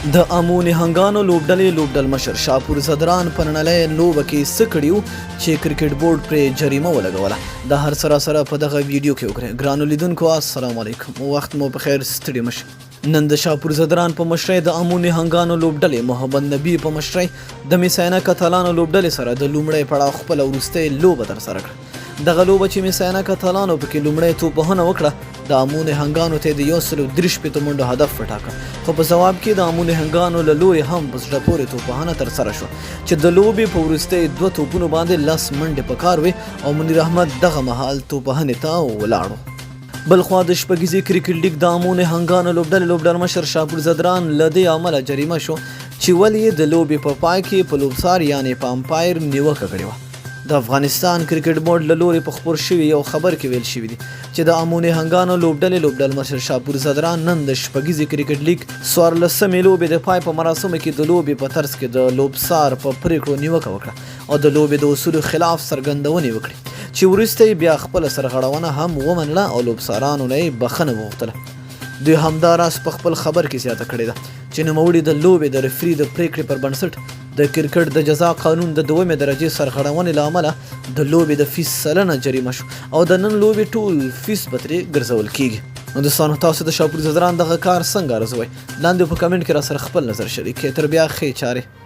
د امو نهنګانو لوبډل مشر شاپور زدران په نړۍ لوبه کې څه کړي چې کرکټ بورډ پرې جریمه ولګوله د هر سره په دغه ویډیو کې وګورئ. ګرانو لیدونکو السلام علیکم، وخت مو په خیر، ستړي مشه. نن د شاپور زدران په مشرۍ د امو نهنګانو لوبډلې محمد نبی په مشرۍ د میساینا کتالانو لوبډلې سره د لومړۍ پړاو خپله وروستۍ لوبه ترسره کړه. دغه لوبه چې میساینا کتالانو پکې لومړۍ توپوهنه وکړه، د امو نهنګانو ته د 133 منډو هدف وټاکه، خو په ځواب کې د امو نهنګانو له لوري هم په زړه پورې توپوهنه ترسره شوه چې د لوبې په وروستۍ 2 توپونو باندې 10 منډې پکار وې او منیر احمد دغه مهال توپوهنې ته ولاړو. بلخوا د شپږیزې کرکټ لیګ د امو نهنګانو لوبډل مشر شاپور زدران له دې امله جریمه شو چې ولې د لوبې په پای کې په لوبسار یعنې په امپایر نیوکه کړې وه. د افغانستان کرکټ بورډ له لوري په خپور شوي یو خبر کې ویل شوي دي چې د امو نهنګانو لوبډل مشر شاپور زدران نن د شپږیزې کرکټ لیګ 14مې لوبې د پای په مراسمو کې د لوبې په طرز کې د لوبسار په پریکړو نیوکه وکړه او د لوبې د اصولو خلاف څرګندونې وکړې چې وروسته بیا خپله سرغړونه هم ومنله او لوبسارانو نه یې بخښنه وغوښتله. دوی همداراز په خپل خبر کې زیاته کړې ده چې نوموړي د لوبې د رفري د پریکړې پر بنسټ د کرکټ د جزا قانون د 2مې درجې سرغړونې له امله د لوبې د فیس سلنه جریمه شو او د نن لوبې ټول فیس به ترې ګرځول کیږي. نو دوستانو، تاسو د شاپور زدران دغه کار څنګه ارزوئ؟ لاندې په کمنټ کې را سره خپل نظر شریک کړئ. تر بیا ښې چارې.